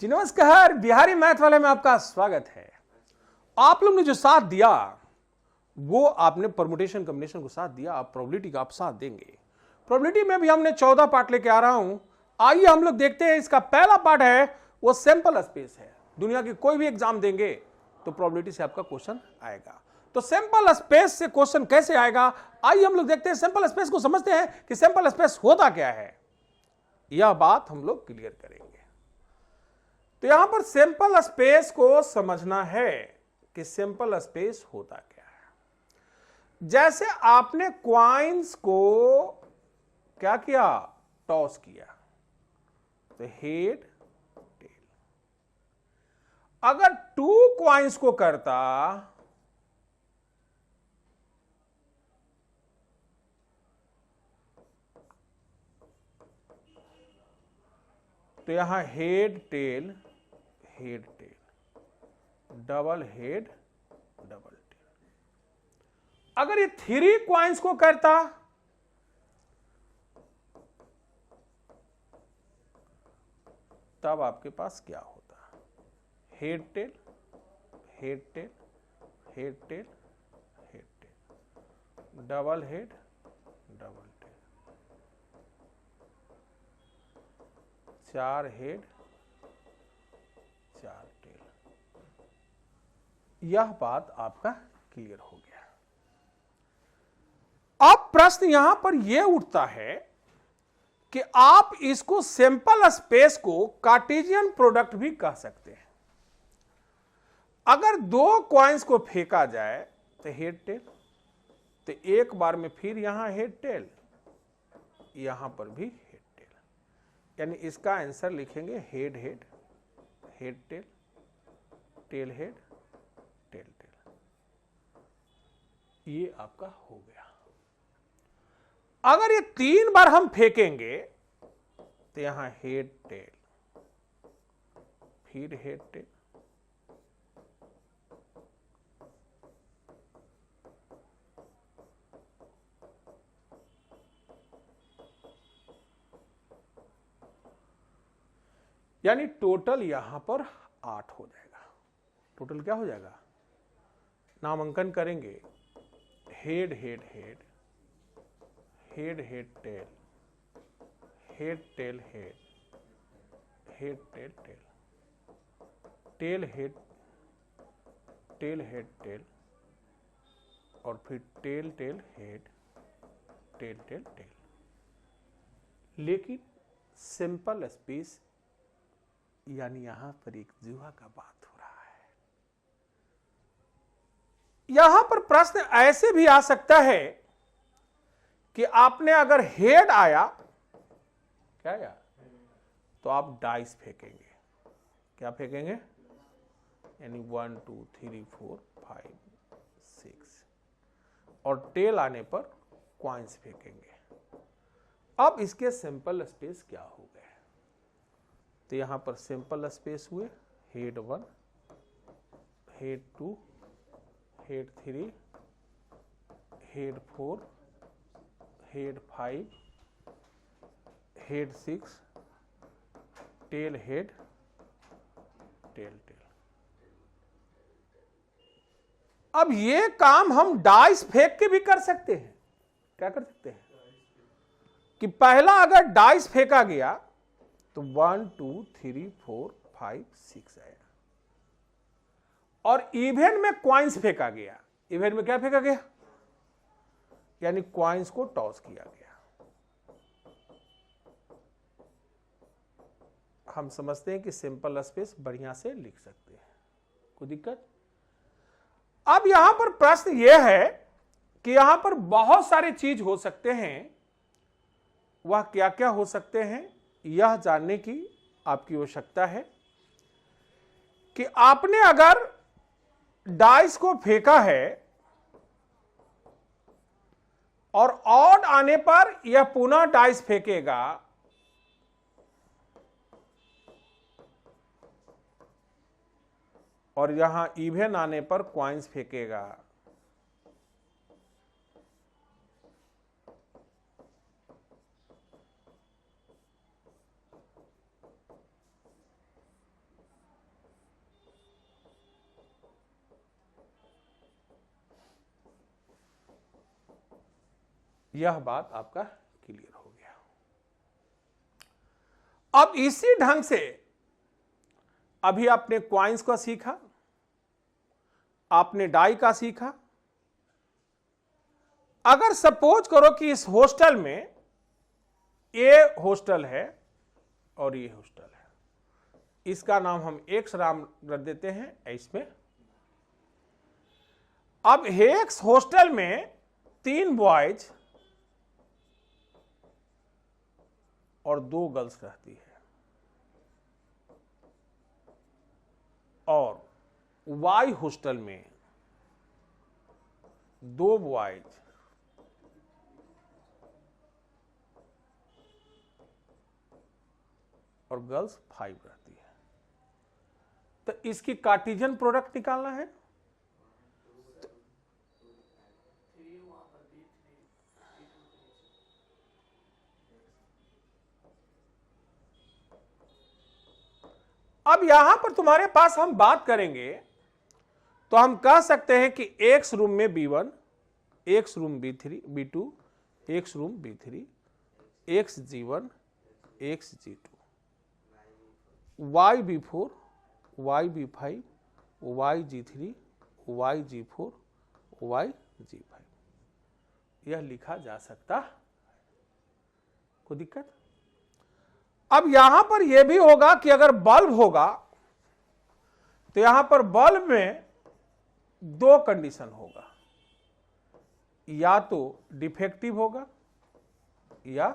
जी नमस्कार, बिहारी मैथ वाले में आपका स्वागत है। आप लोग ने जो साथ दिया वो आपने परमुटेशन कॉम्बिनेशन को साथ दिया, आप प्रोबेबिलिटी का आप साथ देंगे। प्रोबेबिलिटी में भी हमने 14 पार्ट लेके आ रहा हूं। आइए हम लोग देखते हैं। इसका पहला पार्ट है वो सैंपल स्पेस है। दुनिया की कोई भी एग्जाम देंगे तो प्रोबेबिलिटी से आपका क्वेश्चन आएगा। तो सैंपल स्पेस से क्वेश्चन कैसे आएगा, आइए हम लोग देखते हैं। सैंपल स्पेस को समझते हैं कि सैंपल स्पेस होता क्या है, यह बात हम लोग क्लियर करेंगे। तो यहां पर सैंपल स्पेस को समझना है कि सैंपल स्पेस होता क्या है। जैसे आपने क्वाइंस को क्या किया, टॉस किया, तो हेड टेल। अगर 2 क्वाइंस को करता तो यहां head tail, double head, double tail. अगर ये 3 क्वाइंस को करता तब आपके पास क्या होता, head tail, head tail, head tail, head tail, double head, double tail, 4 head, 4 tail. यह बात आपका क्लियर हो गया। अब प्रश्न यहां पर यह उठता है कि आप इसको सैंपल स्पेस को कार्टेशियन प्रोडक्ट भी कह सकते हैं। अगर 2 क्वाइंस को फेंका जाए तो हेड टेल, तो एक बार में फिर यहां हेड टेल, यहां पर भी हेड टेल, यानी इसका आंसर लिखेंगे head head, head tail, tail head, tail tail. ये आपका हो गया। अगर ये 3 बार हम फेंकेंगे तो यहां हेड टेल, फिर हेड टेल, यानी टोटल यहां पर 8 हो जाएगा। टोटल क्या हो जाएगा, नामांकन करेंगे, head head head, head head tail, head tail head, head tail tail, tail head, tail head tail, और फिर tail tail head, tail tail tail. लेकिन सिंपल स्पेस यानी यहां पर एक जुआ का बात हो रहा है। यहां पर प्रश्न ऐसे भी आ सकता है कि आपने अगर हेड आया, क्या आया, तो आप डाइस फेंकेंगे। क्या फेंकेंगे, यानी 1 2 3 4 5 6, और टेल आने पर क्वाइंस फेंकेंगे। अब इसके सिंपल स्पेस क्या हो गए, तो यहां पर सिंपल स्पेस हुए head 1, head 2, head 3, head 4, head 5, head 6, tail head, tail tail. अब ये काम हम डाइस फेंक के भी कर सकते हैं। क्या कर सकते हैं कि पहला अगर डाइस फेंका गया तो 1 2 3 4 5 6 आया, और इवेन में क्वाइंस फेंका गया। इवेन में क्या फेंका गया, यानी क्वाइंस को टॉस किया गया। हम समझते हैं कि सिंपल स्पेस बढ़िया से लिख सकते हैं, कोई दिक्कत। अब यहां पर प्रश्न यह है कि यहां पर बहुत सारे चीज हो सकते हैं। वह क्या क्या हो सकते हैं, यह जानने की आपकी आवश्यकता है कि आपने अगर डाइस को फेंका है और ऑड आने पर यह पुनः डाइस फेंकेगा, और यहां इवन आने पर क्वाइंस फेंकेगा। यह बात आपका क्लियर हो गया। अब इसी ढंग से अभी आपने क्वाइंस का सीखा, आपने डाई का सीखा। अगर सपोज करो कि इस हॉस्टल में ये हॉस्टल है और ये हॉस्टल है, इसका नाम हम एक्स नाम रख देते हैं इसमें। अब एक्स हॉस्टल में 3 बॉयज और 2 गर्ल्स रहती है, और वाई हॉस्टल में 2 बॉयज और गर्ल्स 5 रहती है। तो इसकी कार्टेशियन प्रोडक्ट निकालना है। अब यहां पर तुम्हारे पास हम बात करेंगे तो हम कह सकते हैं कि एक्स रूम में B1, X room B3, B2, X room B3, X G1, X G2, Y B4, Y B5, Y G3, Y G4, Y G5। यह लिखा जा सकता, कोई दिक्कत? अब यहां पर यह भी होगा कि अगर बल्ब होगा तो यहां पर बल्ब में 2 कंडीशन होगा, या तो डिफेक्टिव होगा या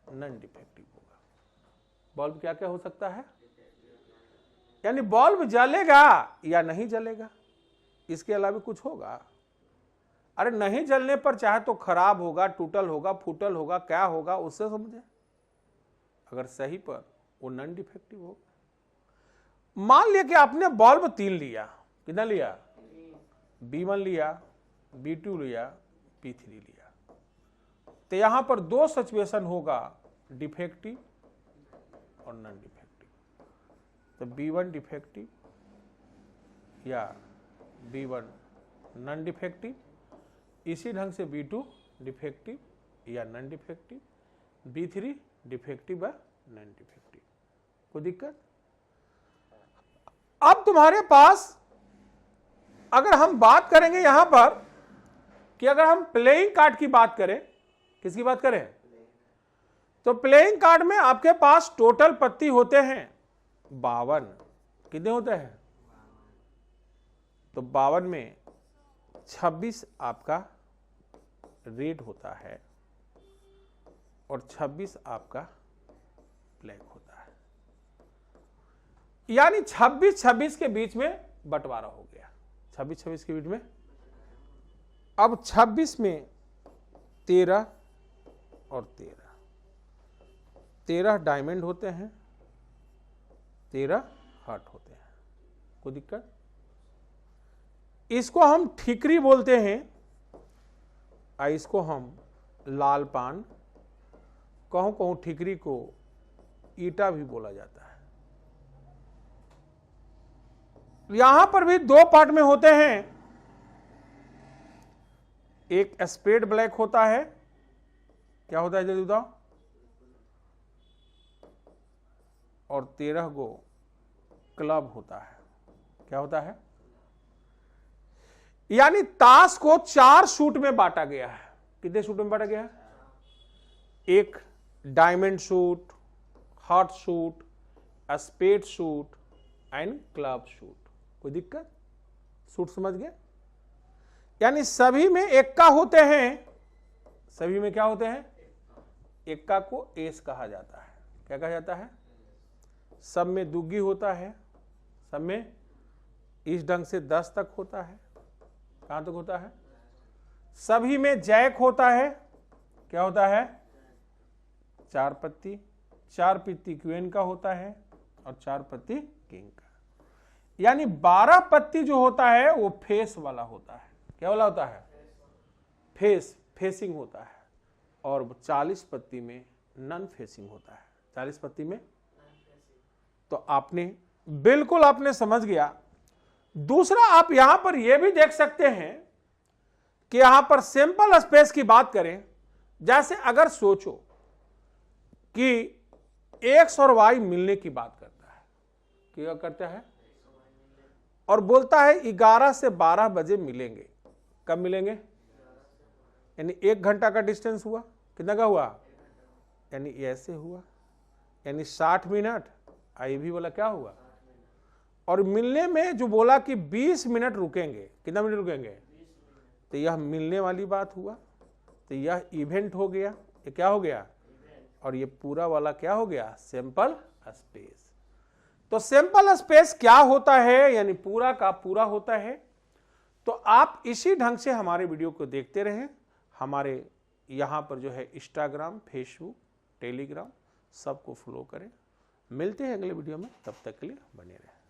नॉन डिफेक्टिव होगा। बल्ब क्या क्या हो सकता है? यानी बल्ब जलेगा या नहीं जलेगा, इसके अलावा कुछ होगा? अरे नहीं जलने पर चाहे तो खराब होगा, टूटल होगा, फूटल होगा, क्या होगा उससे समझे। अगर सही पर वो नॉन डिफेक्टिव होगा। मान लिया कि आपने बल्ब 3 लिया, कितना लिया? B1 लिया, B2 लिया, B3 लिया, तो यहां पर 2 सिचुएशन होगा, डिफेक्टिव और नॉन डिफेक्टिव। तो B1 डिफेक्टिव या B1 नॉन डिफेक्टिव, इसी ढंग से B2 डिफेक्टिव या नॉन डिफेक्टिव, B3 डिफेक्टिव या नॉन डिफेक्टिव। कोई दिक्कत? अब तुम्हारे पास अगर हम बात करेंगे यहां पर कि अगर हम प्लेइंग कार्ड की बात करें, किसकी बात करें? तो प्लेइंग कार्ड में आपके पास टोटल पत्ती होते हैं 52। कितने होते हैं? तो 52 में 26 आपका रेड होता है और 26 आपका ब्लैक होता है। यानी 26-26 के बीच में बंटवारा हो गया। 26-26 के बीच में, अब 26 में 13 और 13 डायमंड होते हैं, 13 हार्ट होते हैं। कोई दिक्कत? इसको हम ठीकरी बोलते हैं और इसको हम लाल पान, कहूं कहूं ठीकरी को ईटा भी बोला जाता है। यहां पर भी 2 पार्ट में होते हैं। एक स्पेड ब्लैक होता है, क्या होता है जल्दी बताओ, और 13 गो क्लब होता है। क्या होता है? यानी ताश को 4 सूट में बांटा गया है। कितने सूट में बांटा गया है? एक diamond suit, heart suit, spade suit and club suit. कोई दिक्कत? सूट समझ गए? यानी सभी में एक्का होते हैं। सभी में क्या होते हैं? एक्का को एस कहा जाता है। क्या कहा जाता है? सब में दुग्गी होता है, सब में इस ढंग से 10 तक होता है। कहां तक होता है? सभी में जैक होता है। क्या होता है? 4 पत्ती, 4 पत्ती क्वीन का होता है और 4 पत्ती किंग का। यानी 12 पत्ती जो होता है वो फेस वाला होता है। क्या वाला होता है? फेसिंग होता है। और 40 पत्ती में नॉन फेसिंग होता है। 40 पत्ती में, तो आपने बिल्कुल आपने समझ गया। दूसरा, आप यहां पर यह भी देख सकते हैं कि यहां पर सैंपल स्पेस की बात करें, जैसे अगर सोचो कि एक्स और वाई मिलने की बात करता है, क्या करता है, और बोलता है 11 से 12 बजे मिलेंगे। कब मिलेंगे? यानी 1 घंटा का डिस्टेंस हुआ, कितना का हुआ, यानी ऐसे हुआ, यानी 60 मिनट। आई भी बोला क्या हुआ, और मिलने में जो बोला कि 20 मिनट रुकेंगे, कितना मिनट रुकेंगे, तो यह मिलने वाली बात हुआ, तो यह इवेंट हो गया, ये क्या हो गया, और ये पूरा वाला क्या हो गया, सैंपल स्पेस। तो सैंपल स्पेस क्या होता है, यानी पूरा का पूरा होता है। तो आप इसी ढंग से हमारे वीडियो को देखते रहें। हमारे यहां पर जो है इंस्टाग्राम, फेसबुक, टेलीग्राम सबको फॉलो करें। मिलते हैं अगले वीडियो में, तब तक के लिए बने रहें।